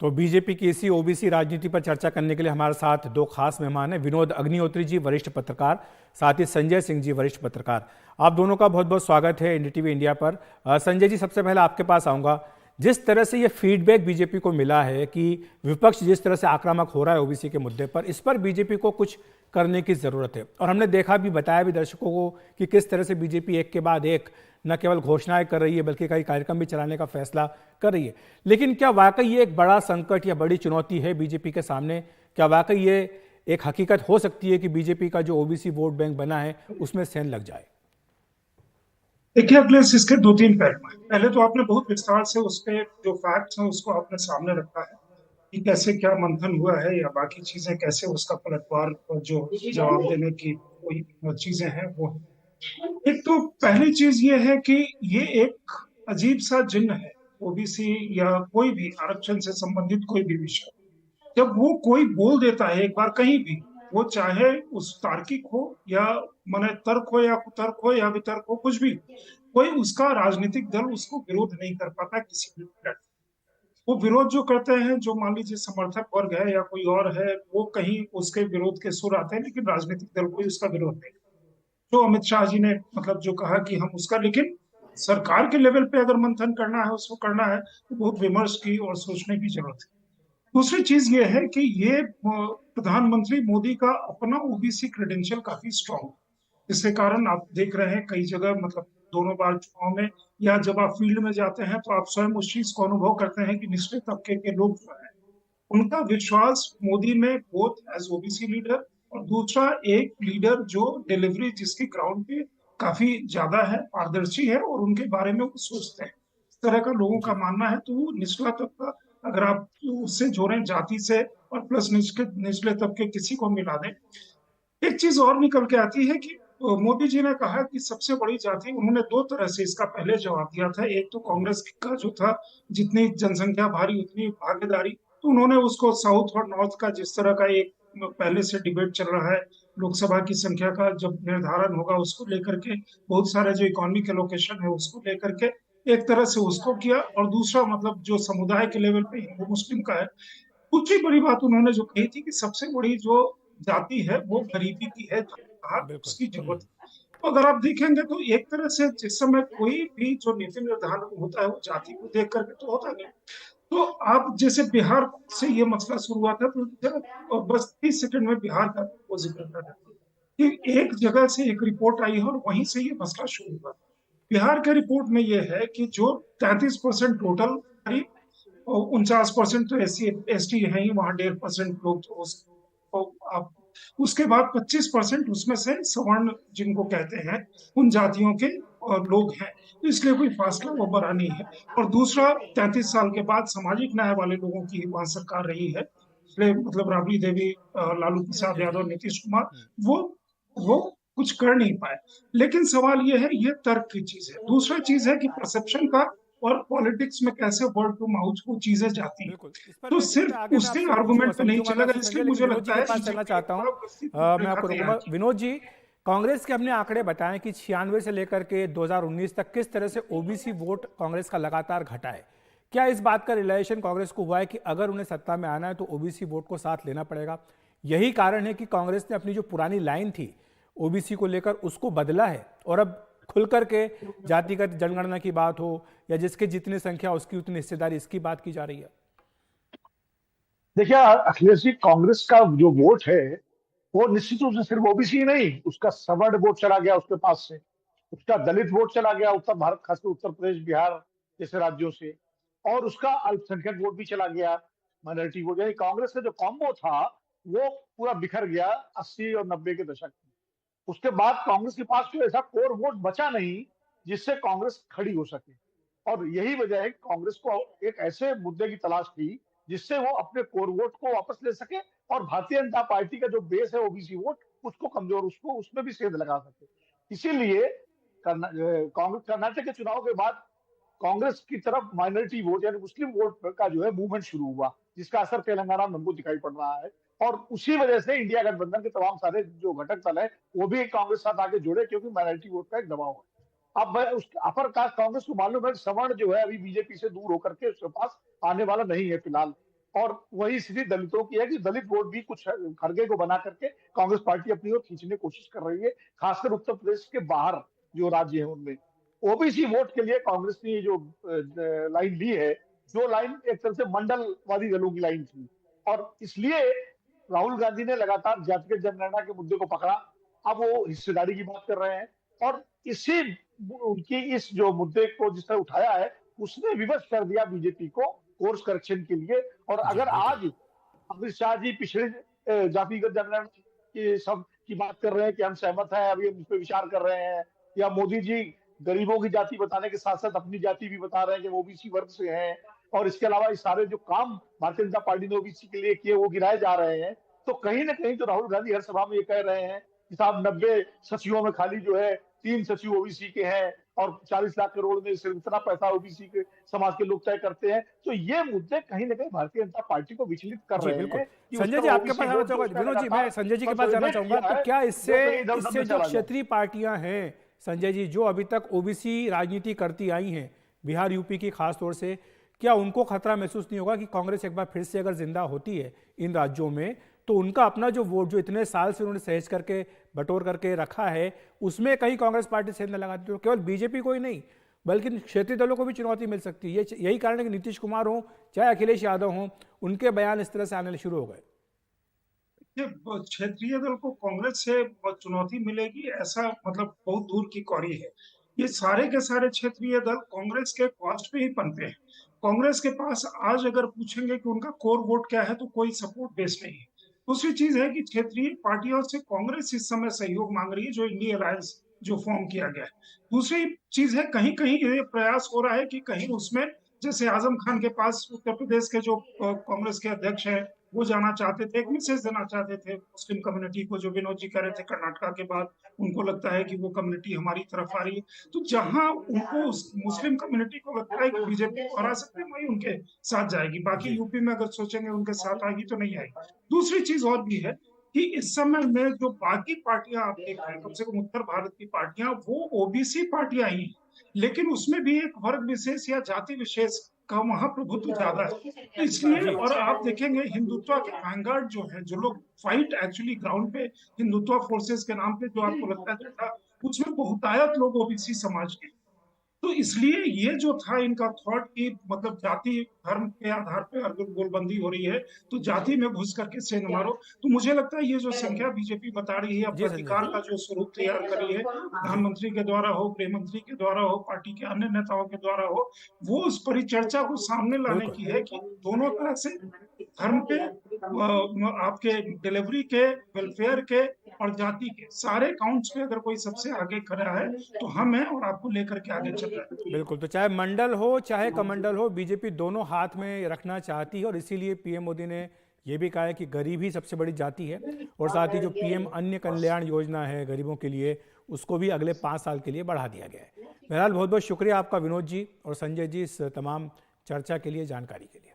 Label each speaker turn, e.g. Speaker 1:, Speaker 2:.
Speaker 1: तो बीजेपी की इसी ओबीसी राजनीति पर चर्चा करने के लिए हमारे साथ दो खास मेहमान हैं, विनोद अग्निहोत्री जी वरिष्ठ पत्रकार, साथ ही संजय सिंह जी वरिष्ठ पत्रकार। आप दोनों का बहुत बहुत स्वागत है एनडीटीवी इंडिया पर। संजय जी, सबसे पहले आपके पास आऊंगा। जिस तरह से ये फीडबैक बीजेपी को मिला है कि विपक्ष जिस तरह से आक्रामक हो रहा है ओबीसी के मुद्दे पर, इस पर बीजेपी को कुछ करने की जरूरत है। और हमने देखा भी, बताया भी दर्शकों को कि किस तरह से बीजेपी एक के बाद एक न केवल घोषणाएं कर रही है बल्कि कई कार्यक्रम भी चलाने का फैसला कर रही है। लेकिन क्या वाकई ये एक बड़ा संकट या बड़ी चुनौती है बीजेपी के सामने? क्या वाकई ये एक हकीकत हो सकती है कि बीजेपी का जो ओबीसी वोट बैंक बना है उसमें सेंध लग जाए?
Speaker 2: देखिए अखिलेश, इसके दो तीन पहलू हैं। पहले तो आपने बहुत विस्तार से उसके जो फैक्ट्स हैं उसको आपने सामने रखा है कि कैसे क्या मंथन हुआ है या बाकी चीजें कैसे उसका पलटवार और जो जवाब देने की कोई चीजें हैं वो है। एक तो पहली चीज ये है कि ये एक अजीब सा जिन्न है, ओबीसी या कोई भी आरक्षण से संबंधित कोई भी विषय। जब वो कोई बोल देता है एक बार कहीं भी, वो चाहे उस तार्किक हो या माने तर्क हो या कुतर्क हो या वितर्क हो, कुछ भी, कोई उसका राजनीतिक दल उसको विरोध नहीं कर पाता किसी भी प्लेटफॉर्म। वो विरोध जो करते हैं, जो मान लीजिए समर्थक वर्ग है या कोई और है, वो कहीं उसके विरोध के सुर आते हैं, लेकिन राजनीतिक दल कोई उसका विरोध नहीं। तो अमित शाह जी ने मतलब जो कहा कि हम उसका, लेकिन सरकार के लेवल पे अगर मंथन करना है, उसको करना है, तो बहुत विमर्श की और सोचने की जरूरत है। दूसरी चीज ये है कि ये प्रधानमंत्री मोदी का अपना ओबीसी क्रेडेंशियल काफी स्ट्रांग है, जिसके कारण आप देख रहे हैं कई जगह, मतलब दोनों बार चुनाव में या जब आप फील्ड में जाते हैं तो आप स्वयं उस चीज को अनुभव करते हैं कि निचले तबके के लोग जो है उनका विश्वास मोदी में, बोथ एज ओबीसी लीडर और दूसरा एक लीडर जो डिलीवरी जिसकी ग्राउंड पे काफी ज्यादा है, पारदर्शी है और उनके बारे में वो सोचते हैं, इस तरह का लोगों का
Speaker 1: जी।
Speaker 2: मानना है। तो वो निचला तबका, अगर आप उससे जोड़ें जाति से और प्लस निचले निचले तबके किसी को मिला दें, एक चीज और निकल के आती है कि मोदी जी ने कहा कि सबसे बड़ी जाति, उन्होंने दो तरह से इसका पहले जवाब दिया था। एक तो कांग्रेस का जो था, जितनी जनसंख्या भारी उतनी भागीदारी, तो उन्होंने उसको साउथ और नॉर्थ का जिस तरह का एक पहले से डिबेट चल रहा है, लोकसभा की संख्या का जब निर्धारण होगा उसको लेकर के, बहुत सारे जो इकोनॉमिक एलोकेशन है उसको लेकर के, एक तरह से उसको किया। और दूसरा मतलब जो समुदाय के लेवल पे हिंदू मुस्लिम का है, दूसरी बड़ी बात उन्होंने जो कही थी कि सबसे बड़ी जो जाति है वो गरीबी की है, कहा
Speaker 1: बिल्कुल।
Speaker 2: उसकी जरूरत है। तो अगर आप देखेंगे तो एक तरह से जिस समय कोई भी जो नीति निर्धारण होता है वो जाति को देख करके तो होता नहीं। तो आप जैसे बिहार से ये मसला शुरू हुआ था, तो जरा बस 30 सेकंड में बिहार का वो जिक्र कर रहे थे कि एक जगह से एक रिपोर्ट आई है और वहीं से ये मसला शुरू हुआ। बिहार के रिपोर्ट में ये है कि जो 33% टोटल, 49% तो एस टी है ही, वहां 1.5% लोग तो आप, उसके बाद 25% उसमें से सवर्ण जिनको कहते हैं उन जातियों के लोग हैं, तो इसलिए कोई फासला वो बड़ा नहीं है। और दूसरा, 33 साल के बाद सामाजिक न्याय वाले लोगों की वहां सरकार रही है, इसलिए मतलब राबड़ी देवी, लालू प्रसाद यादव, नीतीश कुमार, वो वो कुछ कर नहीं पाए। लेकिन सवाल ये है, ये तर्क की चीज है। दूसरा चीज है कि परसेप्शन का, और पॉलिटिक्स में कैसे वर्ड टू माउथ वो चीजें जाती हैं।
Speaker 1: बिल्कुल।
Speaker 2: तो
Speaker 1: इस पर
Speaker 2: सिर्फ
Speaker 1: आगे मैं
Speaker 2: उसके
Speaker 1: आपसे पूछूंगा,
Speaker 2: आर्गुमेंट पे नहीं
Speaker 1: समझूंगा मैं
Speaker 2: चलेगा,
Speaker 1: आपसे संजय,
Speaker 2: इसलिए
Speaker 1: लेकिन
Speaker 2: मुझे
Speaker 1: विनोद जी
Speaker 2: लगता
Speaker 1: के
Speaker 2: है
Speaker 1: पास चलना
Speaker 2: बीजेपी ने
Speaker 1: चाहता हूँ।
Speaker 2: बड़ा व्यवस्थित
Speaker 1: मैं
Speaker 2: रूपरेखा
Speaker 1: आपको
Speaker 2: तैयार
Speaker 1: रोकूंगा।
Speaker 2: की।
Speaker 1: विनोद जी, कांग्रेस के अपने आंकड़े बताएं कि 96 से लेकर के 2019 तक किस तरह से ओबीसी वोट कांग्रेस का लगातार घटा है। क्या इस बात का रियलाइजेशन कांग्रेस को हुआ है कि अगर उन्हें सत्ता में आना है तो ओबीसी वोट को साथ लेना पड़ेगा? यही कारण है कि कांग्रेस ने अपनी जो पुरानी लाइन थी ओबीसी को लेकर उसको बदला है और अब खुल करके जातिगत जनगणना की बात हो या जिसके जितनी संख्या उसकी उतनी हिस्सेदारी, इसकी बात की जा रही है?
Speaker 3: देखिए अखिलेश जी, कांग्रेस का जो वोट है वो निश्चित रूप से सिर्फ ओबीसी नहीं, उसका सवर्ण वोट चला गया उसके पास से, उसका दलित वोट चला गया उत्तर भारत, खासकर उत्तर प्रदेश बिहार जैसे राज्यों से, और उसका अल्पसंख्यक वोट भी चला गया, माइनॉरिटी वोट। यानी कांग्रेस का जो कॉम्बो था वो पूरा बिखर गया 80 और 90 के दशक में। उसके बाद कांग्रेस के पास कोई ऐसा कोर वोट बचा नहीं जिससे कांग्रेस खड़ी हो सके। और यही वजह है कि कांग्रेस को एक ऐसे मुद्दे की तलाश थी जिससे वो अपने कोर वोट को वापस ले सके और भारतीय जनता पार्टी का जो बेस है ओबीसी वोट उसको कमजोर, उसको उसमें भी सेंध लगा सके। इसीलिए कांग्रेस कर्नाटक के चुनाव के बाद कांग्रेस की तरफ माइनॉरिटी वोट यानी मुस्लिम वोट का जो है मूवमेंट शुरू हुआ, जिसका असर तेलंगाना में हमको दिखाई पड़ रहा है। और उसी वजह से इंडिया गठबंधन के तमाम सारे जो घटक दल है वो भी कांग्रेस साथ आगे जुड़े, क्योंकि माइनॉरिटी वोट का एक दबाव है। अब उस अपर कास्ट कांग्रेस को मालूम है सवर्ण जो है अभी बीजेपी से दूर होकर के उसके पास आने वाला नहीं है फिलहाल, और वही स्थिति दलितों की है कि दलित वोट भी कुछ खरगे को बना करके कांग्रेस पार्टी अपनी ओर खींचने की कोशिश कर रही है, खासकर उत्तर प्रदेश के बाहर जो राज्य है उनमें। ओबीसी वोट के लिए कांग्रेस ने ये जो लाइन ली है, जो लाइन एक तरह से मंडलवादी दलों की लाइन थी, और इसलिए राहुल गांधी ने लगातार जातिगत जनगणना के मुद्दे को पकड़ा। अब वो हिस्सेदारी की बात कर रहे हैं, और इसी उनकी इस जो मुद्दे को जिसने उठाया है उसने विवश कर दिया बीजेपी को कोर्स करेक्शन के लिए। और
Speaker 1: जी
Speaker 3: अगर
Speaker 1: बिल्कुल।
Speaker 3: आज अमित शाह जी पिछड़े जातिगत जनगणना की सब की बात कर रहे हैं कि हम सहमत हैं, अभी हम इस पर विचार कर रहे हैं, या मोदी जी गरीबों की जाति बताने के साथ साथ अपनी जाति भी बता रहे हैं कि वो ओबीसी वर्ग से हैं, और इसके अलावा इस सारे जो काम भारतीय जनता पार्टी ने ओबीसी के लिए किए वो गिराए जा रहे हैं, तो कहीं ना कहीं तो राहुल गांधी हर सभा में ये कह रहे हैं कि साहब 90 सचिवों में खाली जो है 3 सचिव ओबीसी के हैं, और 40 लाख करोड़ में सिर्फ इतना पैसा ओबीसी के समाज के लोग तय करते हैं। तो ये मुद्दे कहीं ना कहीं भारतीय जनता पार्टी को विचलित कर
Speaker 1: जी
Speaker 3: रहे
Speaker 1: बिल्कुल।
Speaker 3: हैं कि
Speaker 1: संजय
Speaker 3: उसका
Speaker 1: जी आपके
Speaker 3: ओबीसी
Speaker 1: पास आना
Speaker 3: वोट जो
Speaker 1: चाहूंगा,
Speaker 3: उसने
Speaker 1: विनोद जी मैं
Speaker 3: लगातार
Speaker 1: संजय जी के पास जाना
Speaker 3: कंसोलिडेट
Speaker 1: चाहूंगा,
Speaker 3: किया
Speaker 1: तो
Speaker 3: है,
Speaker 1: क्या
Speaker 3: वो
Speaker 1: इससे
Speaker 3: कहीं इधर-उधर
Speaker 1: इससे
Speaker 3: में
Speaker 1: जो
Speaker 3: चला जाए।
Speaker 1: क्षेत्रीय पार्टियां हैं संजय जी, जो अभी तक ओबीसी राजनीति करती आई हैं बिहार यूपी की खास तौर से, क्या उनको खतरा महसूस नहीं होगा कि कांग्रेस एक बार फिर से अगर जिंदा होती है इन राज्यों में, तो उनका अपना जो वोट जो इतने साल से उन्होंने सहेज करके बटोर करके रखा है उसमें कहीं कांग्रेस पार्टी सेंध न लगाती, तो केवल बीजेपी को ही नहीं बल्कि क्षेत्रीय दलों को भी चुनौती मिल सकती है। यही कारण है कि नीतीश कुमार हो चाहे अखिलेश यादव हो, उनके बयान इस तरह से आने शुरू हो गए।
Speaker 2: ये क्षेत्रीय दल को कांग्रेस से चुनौती मिलेगी ऐसा मतलब बहुत दूर की कौड़ी है। ये सारे के सारे क्षेत्रीय दल कांग्रेस के कॉस्ट पे ही पनपे हैं। कांग्रेस के पास आज अगर पूछेंगे कि उनका कोर वोट क्या है तो कोई सपोर्ट बेस नहीं है। दूसरी चीज है कि क्षेत्रीय पार्टियों से कांग्रेस इस समय सहयोग मांग रही है, जो इंडिया अलायंस जो फॉर्म किया गया है। दूसरी चीज है कहीं कहीं ये प्रयास हो रहा है कि कहीं उसमें जैसे आजम खान के पास उत्तर प्रदेश के जो कांग्रेस के अध्यक्ष हैं वो जाना चाहते थे, एक मैसेज देना चाहते थे मुस्लिम कम्युनिटी को, जो विनोद जी कह रहे थे कर्नाटका के बाद उनको लगता है कि वो कम्युनिटी हमारी तरफ आ रही है। तो जहां उनको मुस्लिम कम्युनिटी को लगता है कि बीजेपी को हरा सकते हैं वही उनके साथ जाएगी, बाकी
Speaker 1: जी
Speaker 2: यूपी में अगर सोचेंगे उनके साथ आएगी तो नहीं आएगी। दूसरी चीज और भी है कि इस समय में जो बाकी पार्टियां आप देख रहे हैं, कम से कम उत्तर भारत की पार्टियां, वो ओबीसी पार्टियां ही, लेकिन उसमें भी एक वर्ग विशेष या जाति विशेष का वहां प्रभुत्व ज्यादा है। तो इसलिए,
Speaker 1: जी
Speaker 2: और आप देखेंगे हिंदुत्व के वैनगार्ड जो है, जो लोग फाइट एक्चुअली ग्राउंड पे हिंदुत्व फोर्सेस के नाम पे जो आपको लगता है झंडा, उसमें बहुतायत लोग ओबीसी समाज के। तो इसलिए ये जो था इनका थॉट की मतलब जाति धर्म के आधार पर अगर गोलबंदी हो रही है तो जाति में घुस करके सेंध मारो। तो मुझे लगता है ये जो संख्या बीजेपी बता रही है, अब
Speaker 1: जी संजय
Speaker 2: प्रतिकार
Speaker 1: जी।
Speaker 2: का जो स्वरूप तैयार कर रही है, प्रधानमंत्री के द्वारा हो, गृह मंत्री के द्वारा हो, पार्टी के अन्य नेताओं के द्वारा हो, वो उस परिचर्चा को सामने लाने
Speaker 1: बिल्कुल
Speaker 2: की है कि दोनों तरह से धर्म के, आपके डिलीवरी के, वेलफेयर के और जाति के सारे काउंट्स पे अगर कोई सबसे आगे खड़ा है तो हम हैं और आपको लेकर के आगे चल रहा है।
Speaker 1: बिल्कुल, तो चाहे मंडल हो चाहे कमंडल हो, बीजेपी दोनों हाथ में रखना चाहती है और इसीलिए पीएम मोदी ने यह भी कहा है कि गरीब ही सबसे बड़ी जाति है, और साथ ही जो पीएम अन्य कल्याण योजना है गरीबों के लिए उसको भी अगले 5 साल के लिए बढ़ा दिया गया है। बहरहाल बहुत बहुत शुक्रिया आपका विनोद जी और संजय जी इस तमाम चर्चा के लिए, जानकारी के लिए।